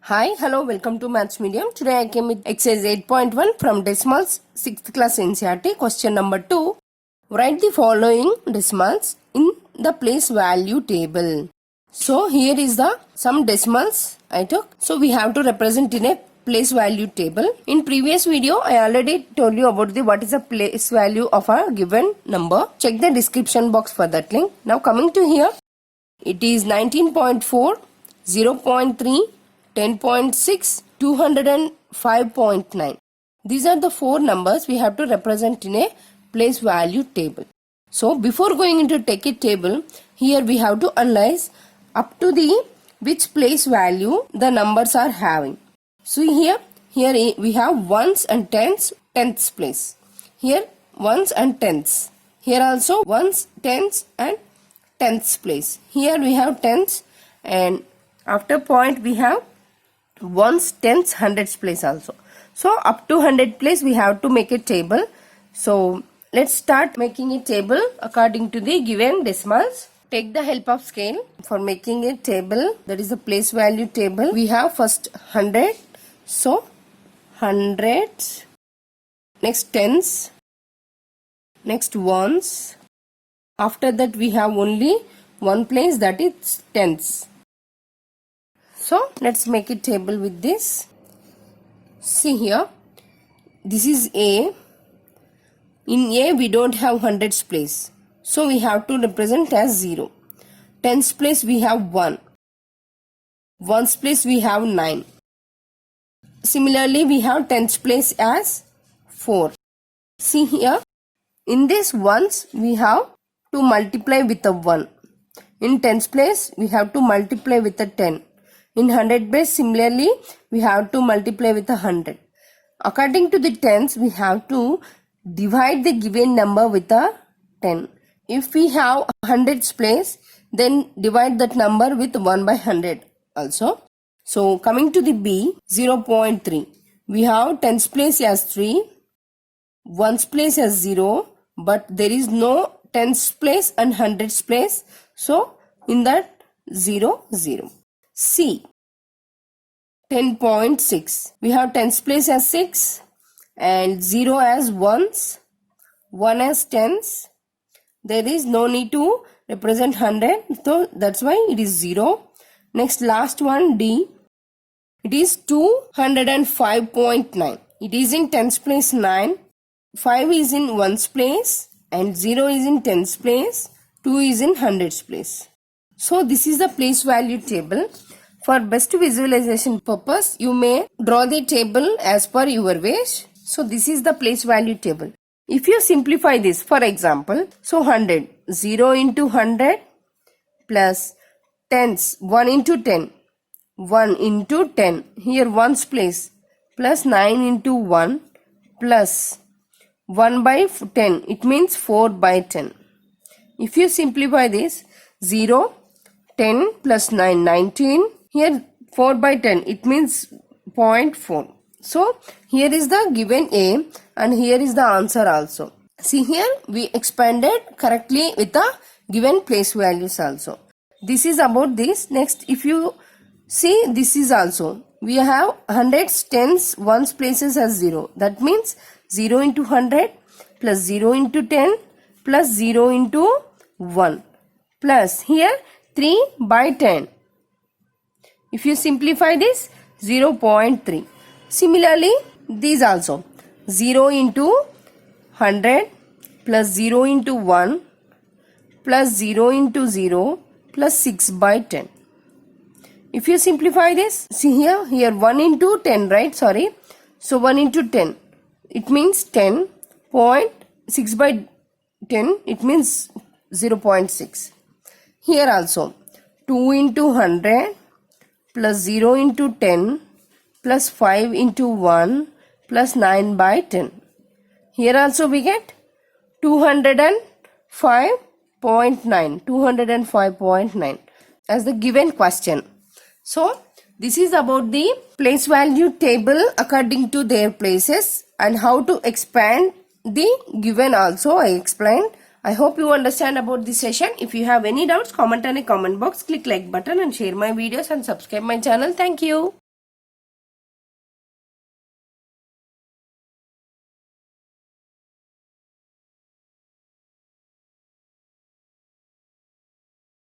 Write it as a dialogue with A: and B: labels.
A: Hi, hello, welcome to mathsmedium. Today I came with exercise 8.1 from decimals 6th class NCERT. Question number 2. Write the following decimals in the place value table. So here is the some decimals I took. So we have to represent in a place value table. In previous video I already told you about the what is the place value of a given number. Check the description box for that link. Now coming to here, it is 19.4, 0.3, 10.6, 205.9. These are the four numbers we have to represent in a place value table. So before going into take a table, here we have to analyze up to the which place value the numbers are having. So here we have ones and tens, tenths place. Here ones and tenths. Here also ones, tens and tenths place. Here we have tens, and after point we have ones, tenths, hundreds place also. So up to 100 place we have to make a table. So let's start making a table according to the given decimals. Take the help of scale for making a table, that is a place value table. We have first 100, so hundreds, next tens, next ones. After that we have only one place, that is tenths. So let's make a table with this. See here, this is A. In A we don't have hundreds place, so we have to represent as 0. Tens place we have 1. Ones place we have 9. Similarly we have tens place as 4. See here, in this ones we have to multiply with a 1. In tens place we have to multiply with a 10. In 100 base, similarly, we have to multiply with 100. According to the tens, we have to divide the given number with a 10. If we have hundreds place, then divide that number with 1 by 100 also. So, coming to the B, 0.3. We have tens place as 3, ones place as 0, but there is no tens place and hundreds place. So, in that 0, 0. C, 10.6. We have tens place as 6 and 0 as ones, 1 as tens. There is no need to represent 100, so that's why it is 0. Next, last one, D. It is 205.9. It is in tens place 9, 5 is in ones place, and 0 is in tens place, 2 is in hundreds place. So this is the place value table. For best visualization purpose, you may draw the table as per your wish. So this is the place value table. If you simplify this, for example, so 100, 0 into 100 plus tens, 1 into 10, 1 into 10, here ones place, plus 9 into 1 plus 1 by 10, it means 4 by 10. If you simplify this, 0, 10 plus 9, 19. Here 4 by 10, it means 0.4. So here is the given A and here is the answer also. See here we expanded correctly with the given place values also. This is about this. Next, if you see, this is also. We have hundreds, tens, ones places as 0. That means 0 into 100 plus 0 into 10 plus 0 into 1 plus here 3 by 10. If you simplify this, 0.3. Similarly, these also. 0 into 100 plus 0 into 1 plus 0 into 0 plus 6 by 10. If you simplify this, see here 1 into 10, right? Sorry. So 1 into 10, it means 10. 0.6 by 10, it means 0.6. Here also 2 into 100 plus 0 into 10 plus 5 into 1 plus 9 by 10. Here also we get 205.9 as the given question. So this is about the place value table according to their places and how to expand the given also I explained. I hope you understand about this session. If you have any doubts, comment on a comment box, click like button and share my videos and subscribe my channel. Thank you.